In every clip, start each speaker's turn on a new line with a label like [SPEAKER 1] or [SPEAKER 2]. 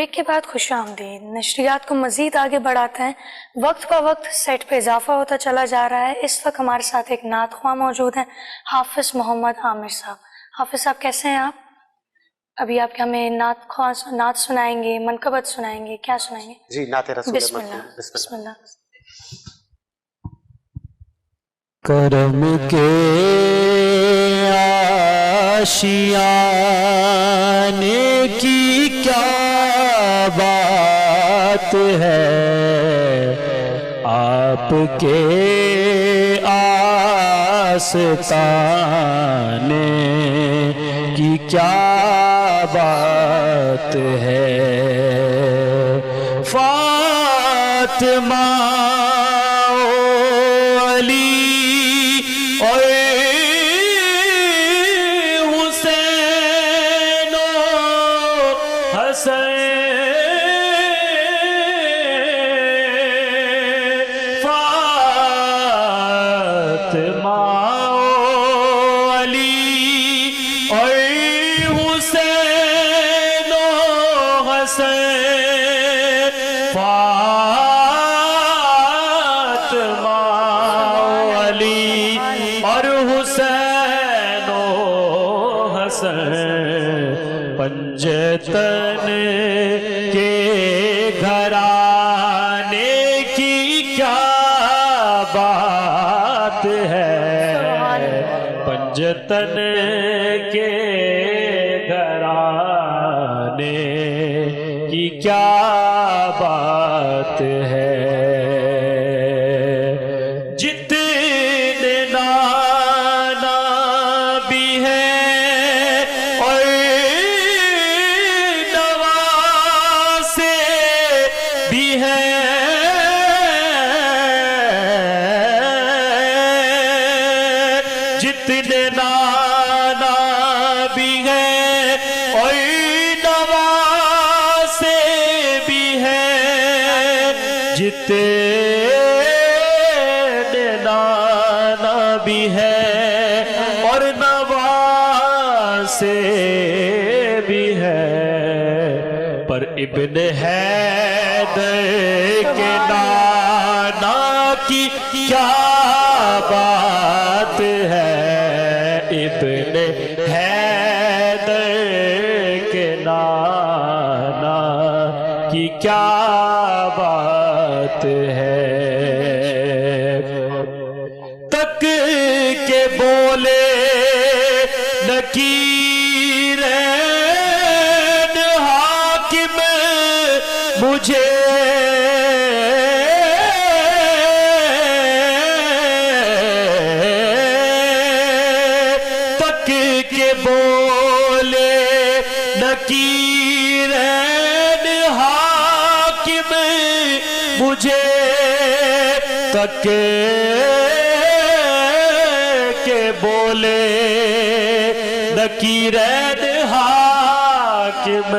[SPEAKER 1] Break کے بعد خوش آمدید. نشریات کو مزید آگے بڑھاتے ہیں. وقت بہ وقت سیٹ پہ اضافہ ہوتا چلا جا رہا ہے. اس وقت ہمارے ساتھ ایک نعت خواں موجود ہیں, حافظ محمد عامر صاحب. حافظ صاحب کیسے ہیں آپ؟ ابھی آپ کے ہمیں نعت سنائیں گے, منقبت سنائیں گے, کیا سنائیں گے؟
[SPEAKER 2] جی نعت رسول.
[SPEAKER 1] بسم اللہ. بسم اللہ.
[SPEAKER 3] کرم کے آشیانے کی کیا بات ہے, آپ کے آستانے کی کیا بات ہے. فاطمہ پنجتن کے گھرانے کی کیا بات ہے, پنجتن کے گھرانے کی کیا بات ہے. نانا بھی ہے اور نواسے بھی ہے, پر ابن حیدر کے نانا کی کیا بات ہے, ابن حیدر کے نانا کی کیا بات ہے. تک کے بولے نکیرین حاکم مجھے, تک کے بولے نکیرین حاکم مجھے, تک کے بولے نکیرین حاکم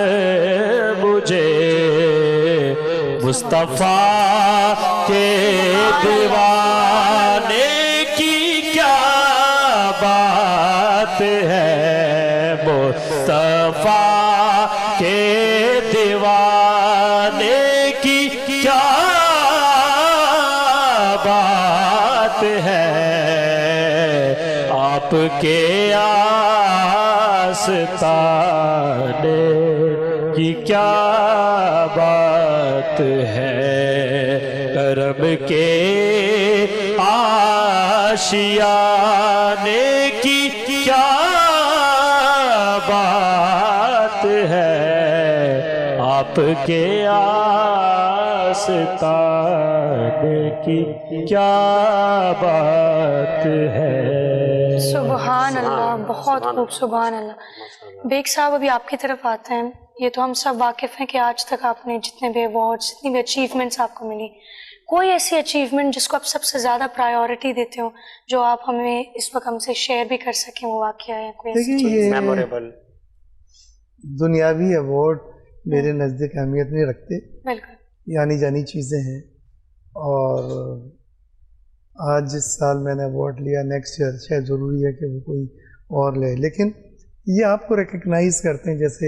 [SPEAKER 3] مجھے, مصطفیٰ کے دیوانے کی کیا بات ہے, مصطفیٰ کے دیوانے کی کیا بات ہے, آپ کے آستانے کی کیا بات ہے, کرم کے آشیانے کی کیا بات ہے, آپ کے آستانے کی کیا بات ہے.
[SPEAKER 1] سبحان اللہ, بہت خوب, سبحان اللہ. بیگ صاحب ابھی آپ کی طرف آتے ہیں. یہ تو ہم سب واقف ہیں کہ آج تک آپ نے جتنے بھی ایوارڈز, جتنی بھی اچیومنٹس آپ کو ملی, کوئی ایسی اچیومنٹ جس کو آپ سب سے زیادہ پرائیورٹی دیتے ہو, جو آپ ہمیں اس وقت ہم سے شیئر بھی کر سکیں, وہ واقعہ ہے کوئی ایسی چیز
[SPEAKER 2] میموریبل؟
[SPEAKER 4] دنیاوی ایوارڈ میرے نزدیک اہمیت نہیں رکھتے,
[SPEAKER 1] بالکل
[SPEAKER 4] یعنی جانی چیزیں ہیں. اور آج جس سال میں نے ایوارڈ لیا, نیکسٹ ایئر شاید ضروری ہے کہ وہ کوئی اور لے, لیکن یہ آپ کو ریکگنائز کرتے ہیں. جیسے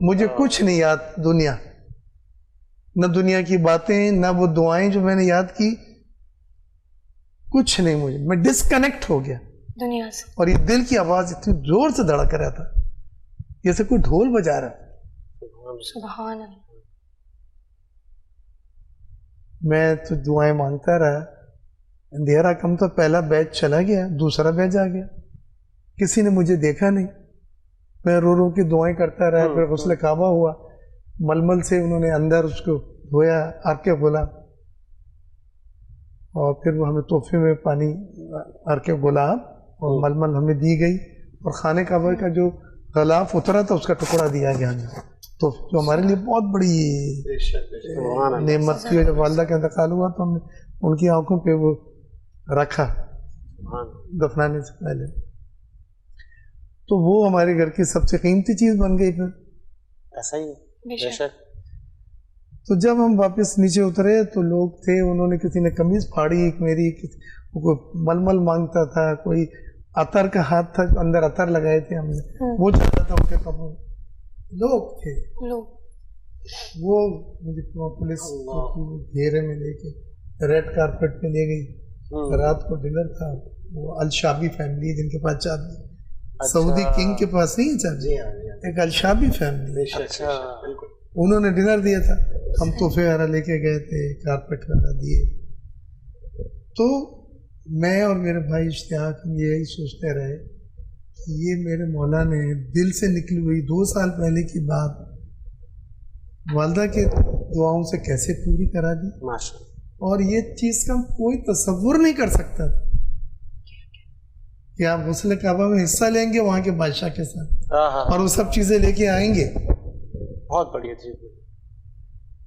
[SPEAKER 4] مجھے کچھ نہیں یاد دنیا، نہ دنیا کی باتیں، نہ وہ دعائیں جو میں نے یاد کی، کچھ نہیں مجھے، میں ڈسکنیکٹ ہو گیا
[SPEAKER 1] دنیا سے.
[SPEAKER 4] اور یہ دل کی آواز اتنی زور سے دھڑک رہا تھا جیسے کوئی ڈھول بجا رہا.
[SPEAKER 1] سبحان اللہ.
[SPEAKER 4] میں تو دعائیں مانگتا رہا، اندھیرا کم تو پہلا بیچ چلا گیا، دوسرا بیچ آ گیا، کسی نے مجھے دیکھا نہیں، میں رو رو کے دعائیں کرتا رہا. پھر غسل کعبہ ہوا، ململ سے انہوں نے اندر اس کو دھویا عرق غلام، اور پھر وہ ہمیں تحفے میں پانی عرق غلام اور ململ ہمیں دی گئی، اور خانہ کعبہ کا جو غلاف اترا تھا اس کا ٹکڑا دیا گیا ہمیں، تو جو ہمارے لیے بہت بڑی نعمت تھی. جب والدہ کا انتقال ہوا تو ہم نے ان کی آنکھوں پہ وہ رکھا دفنانے سے پہلے، تو وہ ہمارے گھر کی سب سے قیمتی چیز بن گئی. پھر
[SPEAKER 2] ایسا ہی
[SPEAKER 1] بے شک.
[SPEAKER 4] تو جب ہم واپس نیچے اترے تو لوگ تھے، انہوں نے کسی نے قمیض پھاڑی ایک میری، کوئی ململ مانگتا تھا، کوئی عطر کا ہاتھ تھا، اندر عطر لگائے تھے ہم نے، وہ چاہتا تھا ان کے کپڑوں. لوگ تھے وہ مجھے پولیس گھیرے میں لے کے ریڈ کارپیٹ میں لے گئی. رات کو ڈنر تھا، وہ الشابی فیملی جن کے پاس چابی، سعودی کنگ کے پاس نہیں ہے چابی، ایک الشابی فیملی، انہوں نے ڈنر دیا تھا، ہم تحفے وغیرہ لے کے گئے تھے، کارپیٹ وغیرہ دیے. تو میں اور میرے بھائی اشتیاق ہم یہی سوچتے رہے کہ یہ میرے مولا نے دل سے نکلی ہوئی 2 سال پہلے کی بات والدہ کے دعاؤں سے کیسے پوری کرا دی، اور یہ چیز کا کوئی تصور نہیں کر سکتا تھا کہ آپ غسل کعبہ میں حصہ لیں گے وہاں کے بادشاہ کے ساتھ اور وہ سب چیزیں لے کے آئیں گے.
[SPEAKER 2] بہت بڑھیا چیز.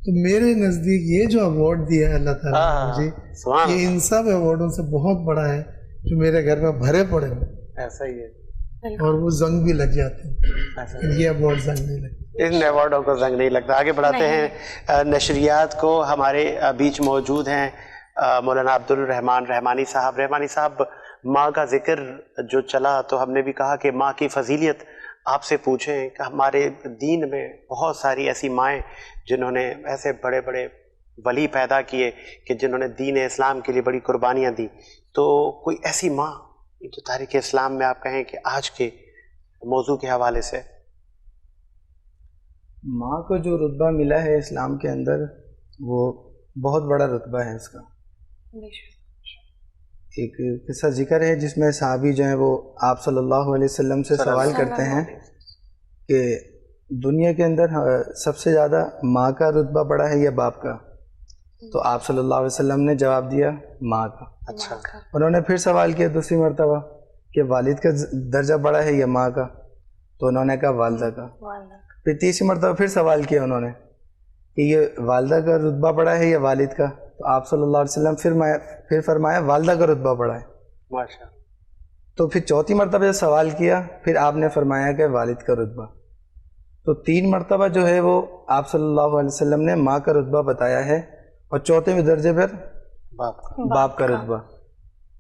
[SPEAKER 4] تو میرے نزدیک یہ جو ایوارڈ دیا ہے اللہ تعالیٰ نے مجھے، یہ ان سب ایوارڈوں سے بہت بڑا ہے جو میرے گھر میں بھرے پڑے ہیں.
[SPEAKER 2] ایسا ہی ہے.
[SPEAKER 4] اور وہ زنگ بھی لگ جاتے ہیں، یہ ایوارڈ زنگ نہیں لگتے،
[SPEAKER 2] ان ایوارڈوں کو زنگ نہیں لگتا. آگے بڑھاتے ہیں نشریات کو. ہمارے بیچ موجود ہیں مولانا عبد الرحمان رحمانی صاحب. رحمانی صاحب، ماں کا ذکر جو چلا تو ہم نے بھی کہا کہ ماں کی فضیلت آپ سے پوچھیں کہ ہمارے دین میں بہت ساری ایسی مائیں جنہوں نے ایسے بڑے بڑے ولی پیدا کیے کہ جنہوں نے دین اسلام کے لیے بڑی قربانیاں دی، تو کوئی ایسی ماں جو تاریخ اسلام میں آپ کہیں کہ آج کے موضوع کے حوالے سے؟
[SPEAKER 5] ماں کو جو رتبہ ملا ہے اسلام کے اندر وہ بہت بڑا رتبہ ہے اس کا. ایک قصہ ذکر ہے جس میں صحابی جو ہیں وہ آپ صلی اللہ علیہ وسلم سے سوال کرتے ہیں کہ دنیا کے اندر سب سے زیادہ ماں کا رتبہ بڑا ہے یا باپ کا؟ تو آپ صلی اللہ علیہ وسلم نے جواب دیا ماں کا.
[SPEAKER 2] اچھا.
[SPEAKER 5] انہوں نے پھر سوال کیا دوسری مرتبہ کہ والد کا درجہ بڑا ہے یا ماں کا؟ تو انہوں نے کہا والدہ کا. پھر تیسری مرتبہ پھر سوال کیا انہوں نے کہ یہ والدہ کا رتبہ بڑا ہے یا والد کا؟ تو آپ صلی اللہ علیہ وسلم پھر فرمایا والدہ کا رتبہ بڑا ہے.
[SPEAKER 2] ماشاء.
[SPEAKER 5] تو پھر چوتھی مرتبہ جب سوال کیا پھر آپ نے فرمایا کہ والد کا رتبہ. تو 3 مرتبہ جو ہے وہ آپ صلی اللہ علیہ وسلم نے ماں کا رتبہ بتایا ہے اور چوتھے درجے پر باپ کا رتبہ.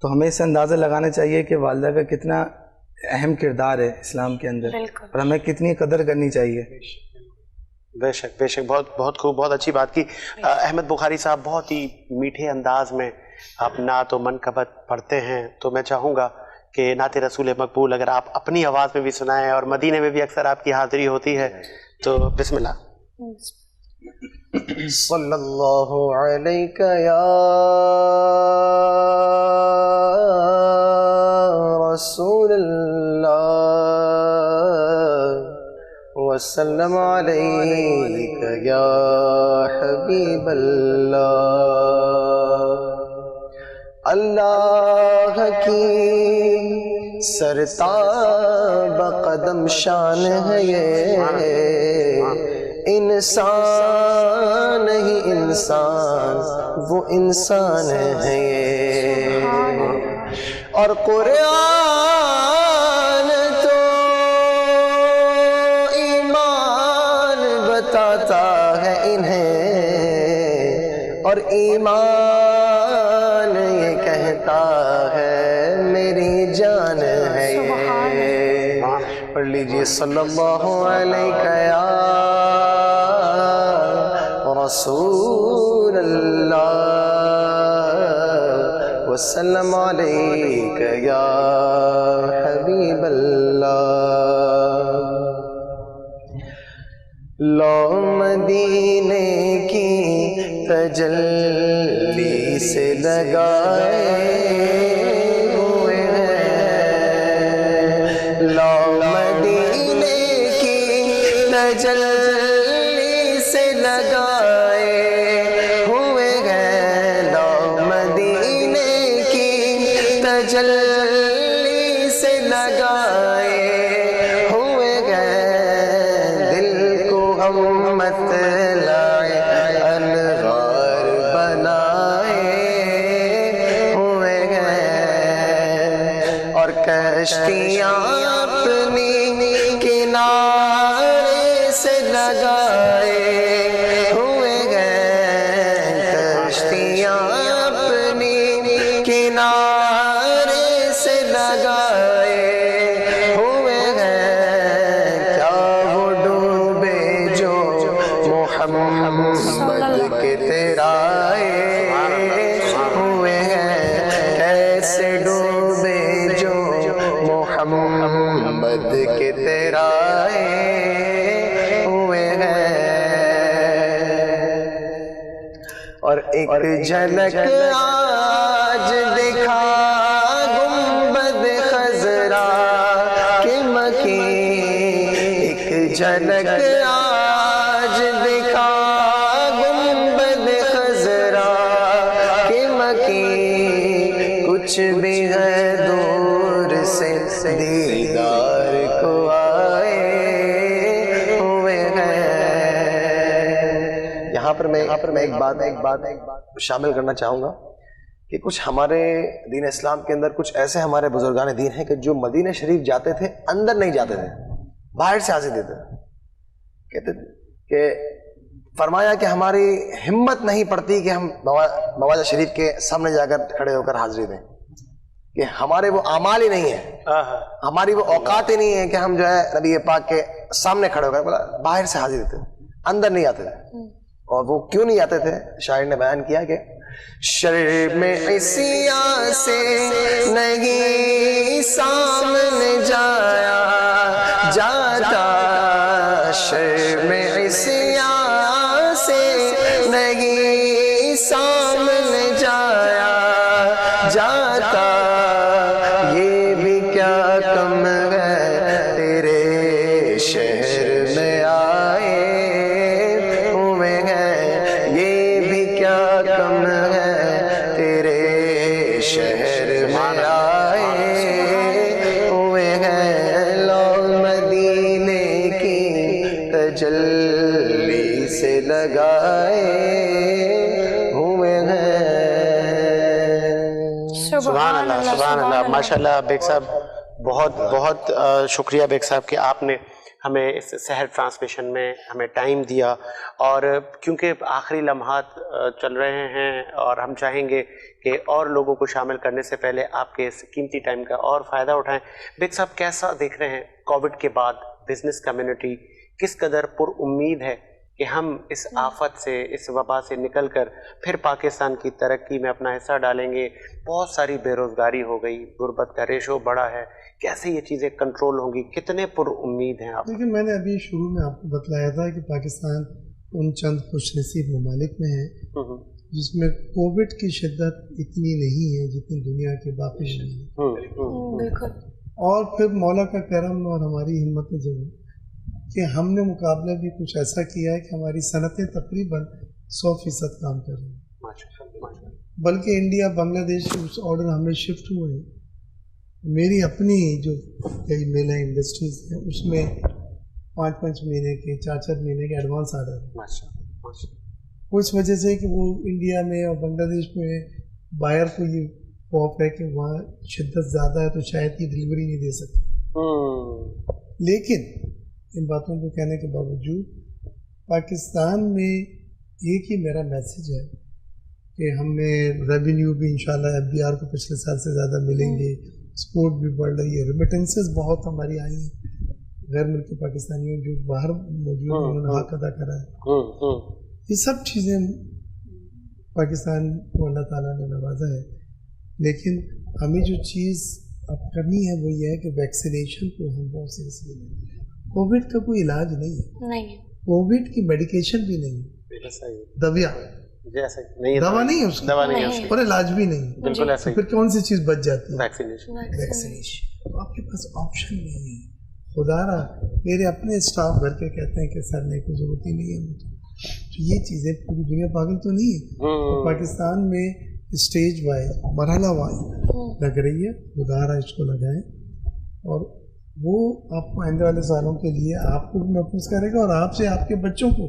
[SPEAKER 5] تو ہمیں اس سے اندازہ لگانا چاہیے کہ والدہ کا کتنا اہم کردار ہے اسلام کے اندر اور ہمیں کتنی قدر کرنی چاہیے.
[SPEAKER 2] بے شک بے شک. بہت بہت خوب، بہت اچھی بات کی. احمد بخاری صاحب بہت ہی میٹھے انداز میں آپ نعت و منقبت پڑھتے ہیں، تو میں چاہوں گا کہ نعت رسول مقبول اگر آپ اپنی آواز میں بھی سنائیں، اور مدینے میں بھی اکثر آپ کی حاضری ہوتی ہے، تو بسم اللہ.
[SPEAKER 6] صلی اللہ علیہ یا رسول اللہ وسلم علیک یا حبیب اللہ. اللہ کی سرتاب قدم شان ہے یہ، انسان نہیں انسان وہ انسان ہے یہ. اور قرآن تو ایمان بتاتا ہے انہیں، اور ایمان یہ کہتا ہے میری جان ہے یہ. پڑھ لیجئے صلی اللہ علیہ یا رسول اللہ وسلم علیک یا حبیب اللہ. لو مدینے کی تجلی سے لگائے ہوئے ہیں، لو مدینے کی تجلی سے لگائے ہوئے ہیں، لو مدینے کی تجلی سے لگائے ہوئے ہیں، دل کو ہم مطلع انوار بنائے ہوئے ہیں، اور کشتیاں اپنی کنارے سے لگائے ہوئے ہیں، کشتیاں اپنی کنارے سے لگائے ہوئے ہیں، کیا وہ ڈوبے جو محمد کے تیرائے ہوئے ہیں، کیسے ڈوبے جو محمد کے تیرائے ہوئے ہیں. اور ایک جھلک آج دکھا گنبد خضرا کے مکین، ایک جھلک آج دکھا گنبد خضرا کے مکین، کچھ بھی ہے دور سے دیدار کو آئے ہوئے ہیں. یہاں پر میں ایک بات شامل کرنا چاہوں گا کہ کچھ ہمارے دین اسلام کے اندر کچھ ایسے ہمارے بزرگان دین ہیں کہ جو مدینہ شریف جاتے تھے اندر نہیں جاتے تھے، باہر سے حاضری دیتے تھے. کہتے کہ فرمایا کہ ہماری ہمت نہیں پڑتی کہ ہم مواضع شریف کے سامنے جا کر کھڑے ہو کر حاضری دیں، کہ ہمارے وہ اعمال ہی نہیں ہیں، ہماری وہ اوقات ہی نہیں ہے کہ ہم جو ہے نبی پاک کے سامنے کھڑے ہو کر، بولا باہر سے حاضری دیتے تھے، اندر نہیں آتے تھے. اور وہ کیوں نہیں آتے تھے؟ شاعر نے بیان کیا کہ شرم عصیاں سے نہیں سامنے جایا جاتا، شرم عصیاں سے نہیں سامنے جایا جاتا، یہ بھی کیا کم ہے تیرے شہر میں آئے ہوئے ہیں، یہ بھی کیا کم ہے تیرے شہر میں آئے ہوئے ہیں، لو مدینے کی تجلی سے لگائے ہوئے ہیں.
[SPEAKER 2] سبحان اللہ سبحان اللہ. ماشاءاللہ بیگ صاحب بہت بہت شکریہ بیگ صاحب کہ آپ نے ہمیں اس سحر ٹرانسمیشن میں ہمیں ٹائم دیا، اور کیونکہ آخری لمحات چل رہے ہیں اور ہم چاہیں گے کہ اور لوگوں کو شامل کرنے سے پہلے آپ کے اس قیمتی ٹائم کا اور فائدہ اٹھائیں. بیگ صاحب کیسا دیکھ رہے ہیں کووڈ کے بعد بزنس کمیونٹی کس قدر پر امید ہے کہ ہم اس آفت سے، اس وبا سے نکل کر پھر پاکستان کی ترقی میں اپنا حصہ ڈالیں گے؟ بہت ساری بے روزگاری ہو گئی، غربت کا ریشو بڑا ہے، کیسے یہ چیزیں کنٹرول ہوں گی؟ کتنے پر امید ہیں آپ؟
[SPEAKER 4] دیکھیں، میں نے ابھی شروع میں آپ کو بتلایا تھا کہ پاکستان ان چند خوش نصیب ممالک میں ہے جس میں کووڈ کی شدت اتنی نہیں ہے جتنی دنیا کے باقی شہر ہیں.
[SPEAKER 1] بالکل.
[SPEAKER 4] اور پھر مولا کا کرم اور ہماری ہمت جمع کہ ہم نے مقابلہ بھی کچھ ایسا کیا ہے کہ ہماری صنعتیں تقریباً 100% کام کر رہی ہیں، بلکہ انڈیا بنگلہ دیش اس آرڈر ہمیں شفٹ ہوئے ہیں. میری اپنی جو کئی میلہ انڈسٹریز ہیں اس میں 5 مہینے کے 4 مہینے کے ایڈوانس آرڈر ہیں. وہ اس وجہ سے کہ وہ انڈیا میں اور بنگلہ دیش میں بائر کو یہ خوف ہے کہ وہاں شدت زیادہ ہے تو شاید یہ ڈلیوری نہیں دے سکتے. لیکن ان باتوں کو کہنے کے باوجود پاکستان میں ایک ہی میرا میسیج ہے کہ ہم نے ریونیو بھی انشاءاللہ FBR کو پچھلے سال سے زیادہ ملیں گے، سپورٹ بھی بڑھ رہی ہے، ریمیٹنسز بہت ہماری آئی ہیں. غیر ملکی پاکستانیوں جو باہر موجود ہیں انہوں نے حق ادا کرا ہے. یہ سب چیزیں پاکستان کو اللہ تعالیٰ نے نوازا ہے. لیکن ہمیں جو چیز اب کرنی ہے وہ یہ ہے کہ ویکسینیشن کو ہم بہت سیریسلی لیں. کووڈ کا کوئی علاج نہیں ہے,
[SPEAKER 1] نہیں
[SPEAKER 4] کووڈ کی میڈیکیشن بھی نہیں ہے, دوا نہیں ہے اس کی,
[SPEAKER 2] دوا نہیں ہے اس کی.
[SPEAKER 4] اور علاج بھی نہیں ہے.
[SPEAKER 2] بالکل ایسا ہی.
[SPEAKER 4] پھر کون سی چیز بچ جاتی ہے؟
[SPEAKER 2] ویکسینیشن.
[SPEAKER 4] ویکسینیشن. تو آپ کے پاس آپشن نہیں ہے. خدا را میرے اپنے اسٹاف گھر کے کہتے ہیں کہ سر نہیں کوئی ضرورت ہی نہیں ہے. تو یہ چیزیں پوری دنیا پاگل تو نہیں ہے. تو پاکستان میں اسٹیج وائز مرحلہ وائز لگ رہی ہے. خدا را اس کو لگائیں اور وہ آپ کو آئندے والے سالوں کے لیے آپ کو بھی محفوظ کرے گا اور آپ سے آپ کے بچوں کو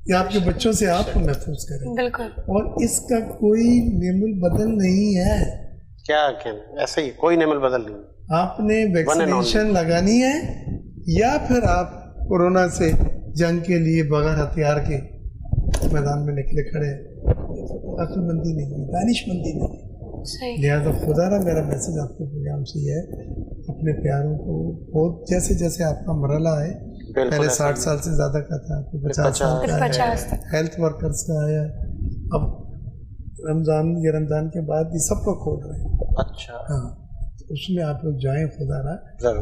[SPEAKER 4] یا آپ کے بچوں سے آپ کو محفوظ کرے گا.
[SPEAKER 1] بالکل.
[SPEAKER 4] اور اس کا کوئی نعم البدل نہیں ہے.
[SPEAKER 2] کیا کہنا, ایسے ہی کوئی نعم البدل نہیں.
[SPEAKER 4] آپ نے ویکسینیشن لگانی ہے یا پھر آپ کورونا سے جنگ کے لیے بغیر ہتھیار کے میدان میں نکلے کھڑے ہیں. عقل مندی نہیں ہے, دانش مندی نہیں ہے.
[SPEAKER 1] صحیح.
[SPEAKER 4] لہٰذا خدا را میرا میسج آپ کے پروگرام سے یہ ہے, اپنے پیاروں کو بہت جیسے جیسے آپ کا مرحلہ ہے, پہلے 60 سال سے زیادہ کا تھا, 50 سال کا ہے, ہیلتھ ورکرز کا آیا, اب رمضان کے بعد یہ سب کو کھول رہے ہیں.
[SPEAKER 2] اچھا.
[SPEAKER 4] ہاں, اس میں آپ لوگ جائیں. خدا را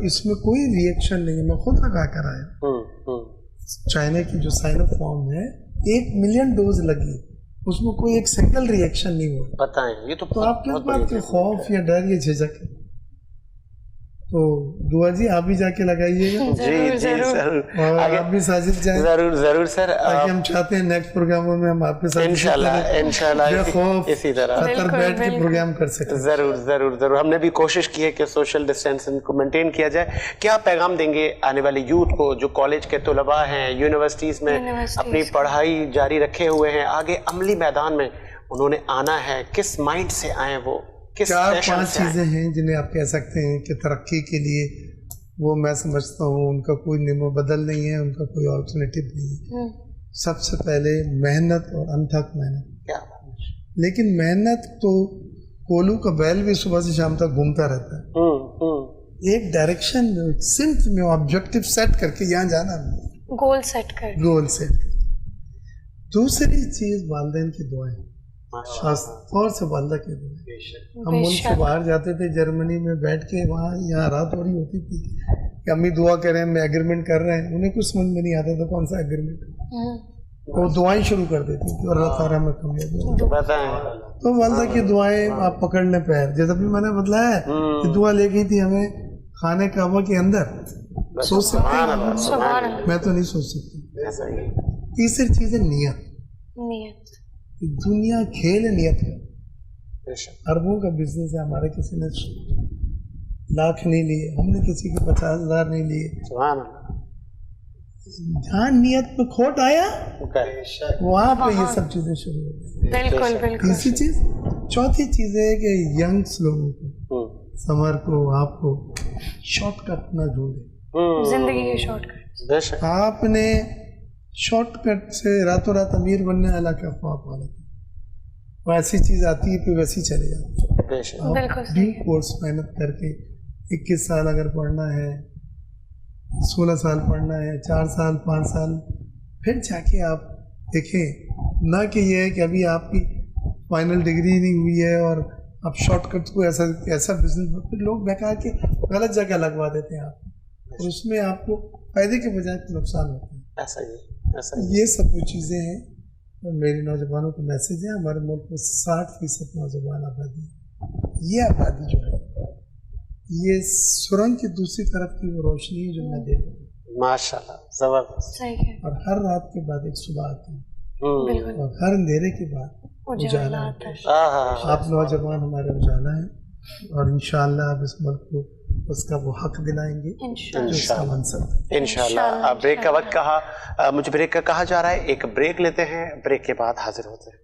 [SPEAKER 4] اس میں کوئی ریئیکشن نہیں ہے. میں خود لگا کر آیا. چائنا کی جو سائنو فارم ہے 1 ملین ڈوز لگی, اس میں کوئی ایک سنگل ریئیکشن نہیں ہوا.
[SPEAKER 2] بتائیں یہ
[SPEAKER 4] تو آپ کس بات کے خوف یا ڈر یا جھجک ہے؟ تو دعا جی آپ بھی جا کے لگائیے گا.
[SPEAKER 2] جی جی ضرور.
[SPEAKER 4] اور آپ بھی ساجد جائیں.
[SPEAKER 2] ضرور ضرور سر.
[SPEAKER 4] تاکہ ہم چاہتے ہیں نیکسٹ پروگراموں میں ہم آپ کے ساتھ
[SPEAKER 2] انشاءاللہ اسی طرح
[SPEAKER 4] خطر بیٹھ کے پروگرام کر سکیں.
[SPEAKER 2] ضرور ضرور ضرور. ہم نے بھی کوشش کی ہے کہ سوشل ڈسٹینسنگ کو مینٹین کیا جائے. کیا پیغام دیں گے آنے والے یوتھ کو جو کالج کے طلباء ہیں, یونیورسٹیز میں اپنی پڑھائی جاری رکھے ہوئے ہیں, آگے عملی میدان میں انہوں نے آنا ہے, کس مائنڈ سے آئیں وہ؟
[SPEAKER 4] 4-5 چیزیں ہیں جنہیں آپ کہہ سکتے ہیں کہ ترقی کے لیے وہ میں سمجھتا ہوں ان کا کوئی نعم و بدل نہیں ہے, ان کا کوئی آلٹرنیٹیو نہیں ہے. سب سے پہلے محنت اور انتھک محنت. لیکن محنت تو کولو کا بیل بھی صبح سے شام تک گھومتا رہتا ہے. ایک ڈائریکشن میں, ایک سمت میں آبجیکٹو سیٹ کر کے یہاں جانا ہے,
[SPEAKER 1] گول سیٹ کر.
[SPEAKER 4] Goal set. دوسری چیز والدین کی دعائیں, خاص طور سے والدہ کی دعائیں. ہم ملک سے باہر جاتے تھے, جرمنی میں بیٹھ کے وہاں یہاں رات ہو رہی ہوتی تھی کہ امی دعا کریں, میں ایگریمنٹ کر رہے ہیں, انہیں کچھ سمجھ میں نہیں آتا تھا کون سا ایگریمنٹ. وہ دعائیں شروع کر دیتی تھی اور اللہ تعالیٰ میں کامیاب. تو والدہ کی دعائیں آپ پکڑ لیں پیر. جیسا بھی میں نے بتلایا ہے کہ دعا لے گئی تھی ہمیں خانہ کعبہ کے اندر. سوچ سکتے ہیں؟ میں تو نہیں سوچ سکتی. تیسری چیز ہے نیت. دنیا کھیل ہے نیت کا. اربوں کا بزنس ہے. ہمارے کسی نے لاکھ نہیں لیے, ہم نے کسی کے 50,000 نہیں لیے. جہاں نیت پہ کھوٹ آیا وہاں پہ یہ سب چیزیں شروع ہو گئی.
[SPEAKER 1] بالکل بالکل.
[SPEAKER 4] تیسری چیز. چوتھی چیز ہے کہ ینگس لوگوں کو, سمر کو, آپ کو شارٹ کٹ نہ ڈھونڈے.
[SPEAKER 1] زندگی کی شارٹ کٹ.
[SPEAKER 4] آپ نے شارٹ کٹ سے راتوں رات امیر بننے والا کیا خواب والا تھا. وہ ایسی چیز آتی ہے پھر ویسی چلے جاتی ہے. آپ ڈیپ کورس محنت کر کے 21 سال اگر پڑھنا ہے, 16 سال پڑھنا ہے, 4 سال 5 سال, پھر جا کے آپ دیکھیں. نہ کہ یہ ہے کہ ابھی آپ کی فائنل ڈگری نہیں ہوئی ہے اور آپ شارٹ کٹ کو ایسا بزنس, پھر لوگ بہکا کے غلط جگہ لگوا دیتے ہیں آپ, اور اس میں آپ کو فائدے کے بجائے نقصان ہوتا ہے. یہ سب وہ چیزیں ہیں. میری نوجوانوں کو میسج ہے, ہمارے ملک میں 60% نوجوان آبادی ہے. یہ آبادی جو ہے یہ سرنگ کی دوسری طرف کی وہ روشنی ہے جو میں دیکھ رہا ہوں.
[SPEAKER 2] ماشاءاللہ زبردست.
[SPEAKER 4] اور ہر رات کے بعد ایک صبح آتی ہے, اور ہر اندھیرے کے بعد اجالا آتا ہے. آپ نوجوان ہمارے اجالا ہیں, اور انشاءاللہ آپ اس ملک کو اس کا وہ حق دلائیں گے جو اس کا منصب ہے.
[SPEAKER 2] انشاءاللہ. بریک کا وقت کہا, مجھے بریک کا کہا جا رہا ہے. ایک بریک لیتے ہیں, بریک کے بعد حاضر ہوتے ہیں.